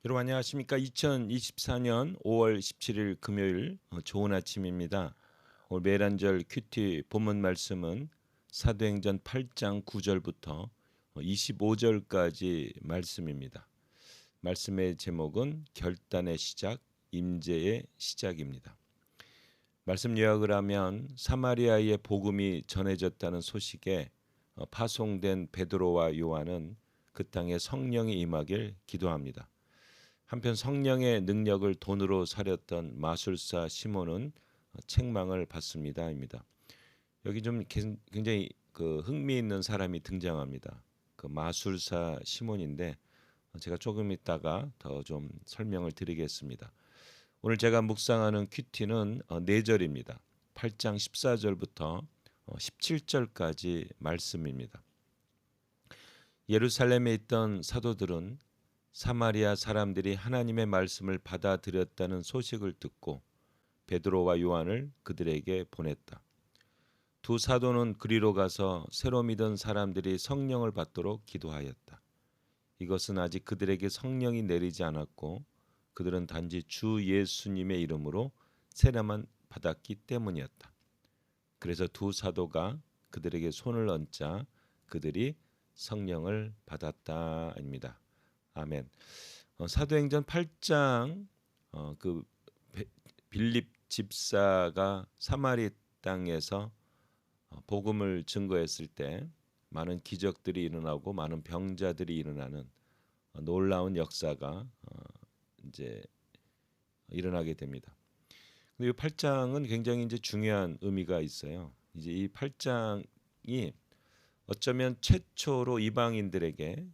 여러분 안녕하십니까? 2024년 5월 17일 금요일 좋은 아침입니다. 오늘 매일한절 큐티 본문 말씀은 사도행전 8장 9절부터 25절까지 말씀입니다. 말씀의 제목은 결단의 시작, 임재의 시작입니다. 말씀 요약을 하면 사마리아의 복음이 전해졌다는 소식에 파송된 베드로와 요한은 그 땅에 성령이 임하길 기도합니다. 한편 성령의 능력을 돈으로 사렸던 마술사 시몬은 책망을 받습니다입니다. 여기 좀 굉장히 흥미있는 사람이 등장합니다. 그 마술사 시몬인데 제가 조금 있다가 더 좀 설명을 드리겠습니다. 오늘 제가 묵상하는 큐티는 4절입니다. 8장 14절부터 17절까지 말씀입니다. 예루살렘에 있던 사도들은 사마리아 사람들이 하나님의 말씀을 받아들였다는 소식을 듣고 베드로와 요한을 그들에게 보냈다. 두 사도는 그리로 가서 새로 믿은 사람들이 성령을 받도록 기도하였다. 이것은 아직 그들에게 성령이 내리지 않았고 그들은 단지 주 예수님의 이름으로 세례만 받았기 때문이었다. 그래서 두 사도가 그들에게 손을 얹자 그들이 성령을 받았다입니다. 아멘. 사도행전 8장 그 빌립 집사가 사마리 땅에서 복음을 증거했을 때 많은 기적들이 일어나고 많은 병자들이 일어나는 놀라운 역사가 이제 일어나게 됩니다. 근데 이 8장은 굉장히 이제 중요한 의미가 있어요. 이제 이 8장이 어쩌면 최초로 이방인들에게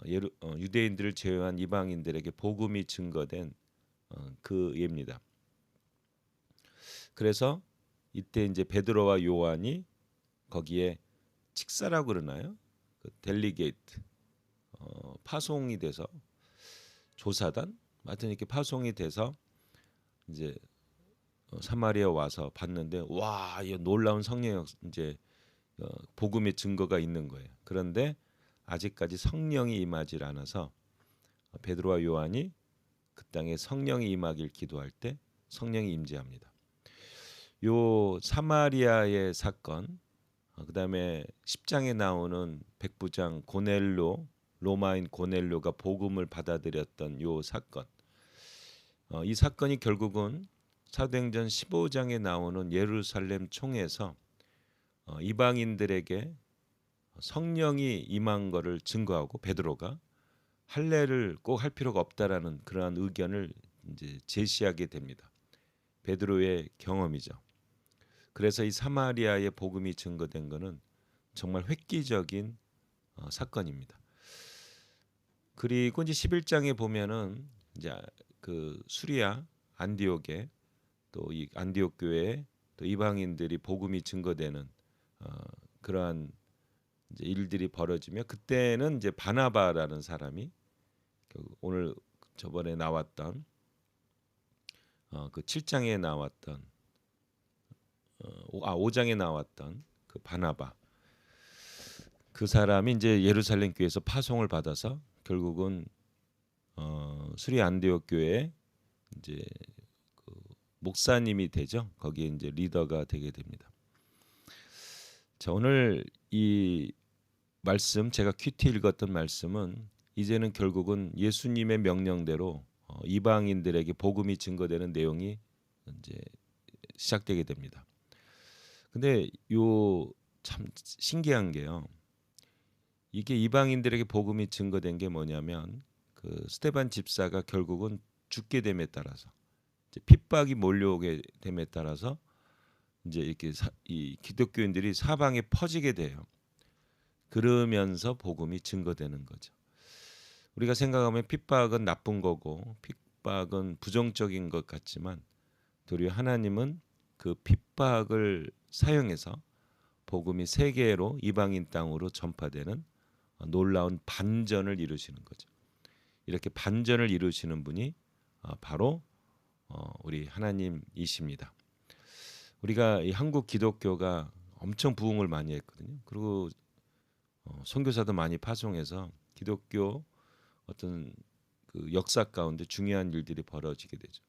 유대인들을 제외한 이방인들에게 복음이 증거된 그 예입니다. 그래서 이때 이제 베드로와 요한이 거기에 직사라고 그러나요? 그 델리게이트 파송이 돼서 조사단 하여튼 이렇게 파송이 돼서 이제 사마리아 와서 봤는데 와, 이 놀라운 성령 이제 복음의 증거가 있는 거예요. 그런데 아직까지 성령이 임하지 않아서 베드로와 요한이 그 땅에 성령이 임하길 기도할 때 성령이 임재합니다. 요 사마리아의 사건, 그다음에 10장에 나오는 백부장 고넬료, 로마인 고넬료가 복음을 받아들였던 요 사건, 이 사건이 결국은 사도행전 15장에 나오는 예루살렘 총에서 이방인들에게 성령이 임한 것을 증거하고 베드로가 할례를 꼭 할 필요가 없다라는 그러한 의견을 이제 제시하게 됩니다. 베드로의 경험이죠. 그래서 이 사마리아의 복음이 증거된 것은 정말 획기적인 사건입니다. 그리고 이제 11장에 보면은 이제 그 수리아 안디옥에 또 이 안디옥 교회에 또 이방인들이 복음이 증거되는 그러한 이제 일들이 벌어지며 그때는 이제 바나바라는 사람이 오늘 저번에 나왔던 그 7장에 나왔던 5장에 나왔던 그 바나바 그 사람이 이제 예루살렘 교회에서 파송을 받아서 결국은 수리 안디옥 교회 이제 그 목사님이 되죠. 거기에 이제 리더가 되게 됩니다. 자, 오늘 이 말씀 제가 큐티 읽었던 말씀은 이제는 결국은 예수님의 명령대로 이방인들에게 복음이 증거되는 내용이 이제 시작되게 됩니다. 근데 요 참 신기한 게요. 이게 이방인들에게 복음이 증거된 게 뭐냐면 그 스데반 집사가 결국은 죽게 됨에 따라서 이제 핍박이 몰려오게 됨에 따라서 이제 이렇게 이 기독교인들이 사방에 퍼지게 돼요. 그러면서 복음이 증거되는 거죠. 우리가 생각하면 핍박은 나쁜 거고 핍박은 부정적인 것 같지만 도리어 하나님은 그 핍박을 사용해서 복음이 세계로 이방인 땅으로 전파되는 놀라운 반전을 이루시는 거죠. 이렇게 반전을 이루시는 분이 바로 우리 하나님이십니다. 우리가 이 한국 기독교가 엄청 부흥을 많이 했거든요. 그리고 선교사도 많이 파송해서 기독교 어떤 그 역사 가운데 중요한 일들이 벌어지게 되죠.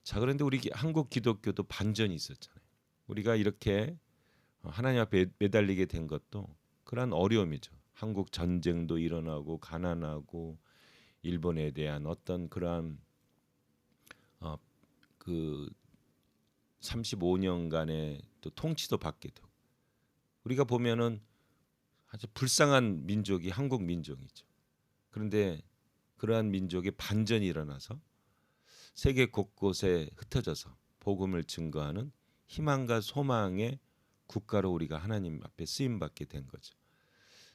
자, 그런데 우리 한국 기독교도 반전이 있었잖아요. 우리가 이렇게 하나님 앞에 매달리게 된 것도 그런 어려움이죠. 한국 전쟁도 일어나고 가난하고 일본에 대한 어떤 그러한 그 35년간의 또 통치도 받게 되고 우리가 보면은 아주 불쌍한 민족이 한국 민족이죠. 그런데 그러한 민족의 반전이 일어나서 세계 곳곳에 흩어져서 복음을 증거하는 희망과 소망의 국가로 우리가 하나님 앞에 쓰임 받게 된 거죠.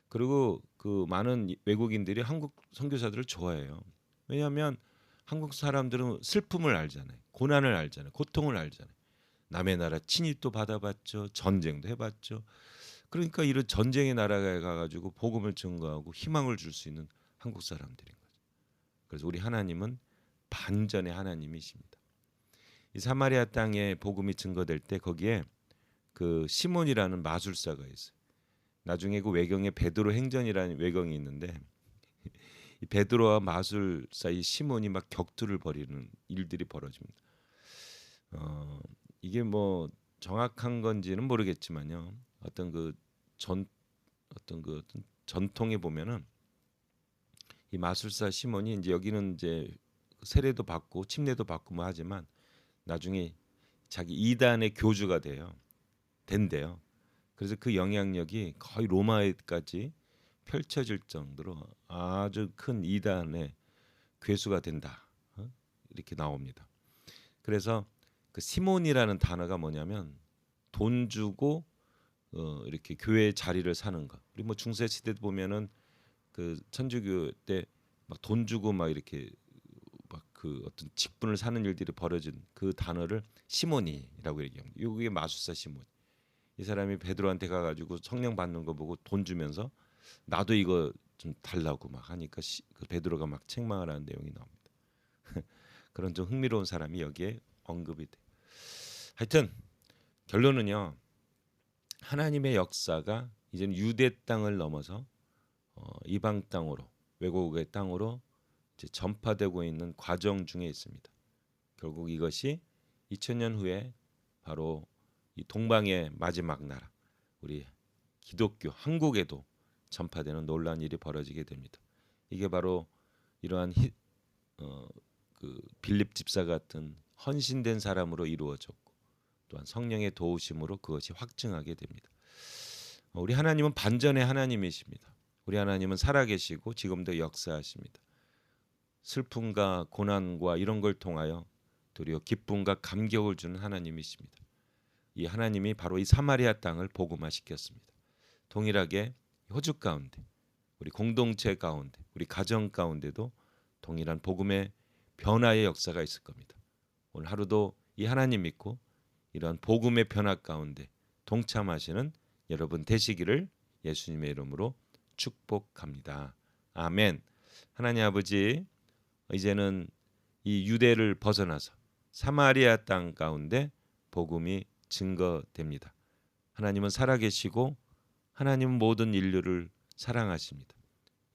그리고 그 많은 외국인들이 한국 선교사들을 좋아해요. 왜냐하면 한국 사람들은 슬픔을 알잖아요. 고난을 알잖아요. 고통을 알잖아요. 남의 나라 침입도 받아봤죠. 전쟁도 해봤죠. 그러니까 이런 전쟁의 나라에 가가지고 복음을 증거하고 희망을 줄 수 있는 한국 사람들인 거죠. 그래서 우리 하나님은 반전의 하나님이십니다. 이 사마리아 땅에 복음이 증거될 때 거기에 그 시몬이라는 마술사가 있어요. 나중에 그 외경에 베드로 행전이라는 외경이 있는데 이 베드로와 마술사 이 시몬이 막 격투를 벌이는 일들이 벌어집니다. 이게 뭐 정확한 건지는 모르겠지만요. 어떤 그 전통에 보면은 이 마술사 시몬이 이제 여기는 이제 세례도 받고 침례도 받고 뭐 하지만 나중에 자기 이단의 교주가 된대요. 그래서 그 영향력이 거의 로마에까지 펼쳐질 정도로 아주 큰 이단의 괴수가 된다. 이렇게 나옵니다. 그래서 그 시몬이라는 단어가 뭐냐면 돈 주고 이렇게 교회 자리를 사는 거. 우리 뭐 중세 시대 보면은 그 천주교 때 막 돈 주고 막 이렇게 막 그 어떤 직분을 사는 일들이 벌어진 그 단어를 시몬이라고 얘기합니다. 이게 마술사 시몬. 이 사람이 베드로한테 가가지고 성령 받는 거 보고 돈 주면서 나도 이거 좀 달라고 막 하니까 그 베드로가 막 책망을 하는 내용이 나옵니다. 그런 좀 흥미로운 사람이 여기에 언급이 돼. 하여튼 결론은요. 하나님의 역사가 이제는 유대 땅을 넘어서 이방 땅으로 외국의 땅으로 이제 전파되고 있는 과정 중에 있습니다. 결국 이것이 2000년 후에 바로 이 동방의 마지막 나라 우리 기독교 한국에도 전파되는 놀라운 일이 벌어지게 됩니다. 이게 바로 이러한 그 빌립 집사 같은 헌신된 사람으로 이루어졌고 또한 성령의 도우심으로 그것이 확증하게 됩니다. 우리 하나님은 반전의 하나님이십니다. 우리 하나님은 살아계시고 지금도 역사하십니다. 슬픔과 고난과 이런 걸 통하여 도리어 기쁨과 감격을 주는 하나님이십니다. 이 하나님이 바로 이 사마리아 땅을 복음화시켰습니다. 동일하게 호주 가운데 우리 공동체 가운데 우리 가정 가운데도 동일한 복음의 변화의 역사가 있을 겁니다. 오늘 하루도 이 하나님 믿고 이런 복음의 변화 가운데 동참하시는 여러분 되시기를 예수님의 이름으로 축복합니다. 아멘. 하나님 아버지 이제는 이 유대를 벗어나서 사마리아 땅 가운데 복음이 증거됩니다. 하나님은 살아계시고 하나님은 모든 인류를 사랑하십니다.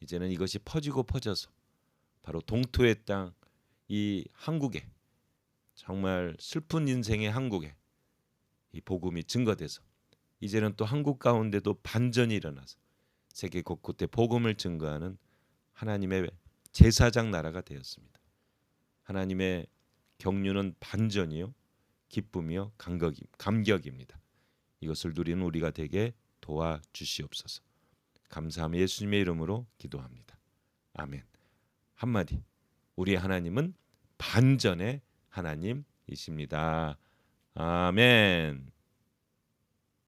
이제는 이것이 퍼지고 퍼져서 바로 동토의 땅 이 한국에 정말 슬픈 인생의 한국에 이 복음이 증거돼서 이제는 또 한국 가운데도 반전이 일어나서 세계 곳곳에 복음을 증거하는 하나님의 제사장 나라가 되었습니다. 하나님의 경륜은 반전이요 기쁨이요 감격입니다. 이것을 누리는 우리가 되게 도와주시옵소서. 감사하며 예수님의 이름으로 기도합니다. 아멘. 한마디 우리 하나님은 반전의 하나님이십니다. 아멘.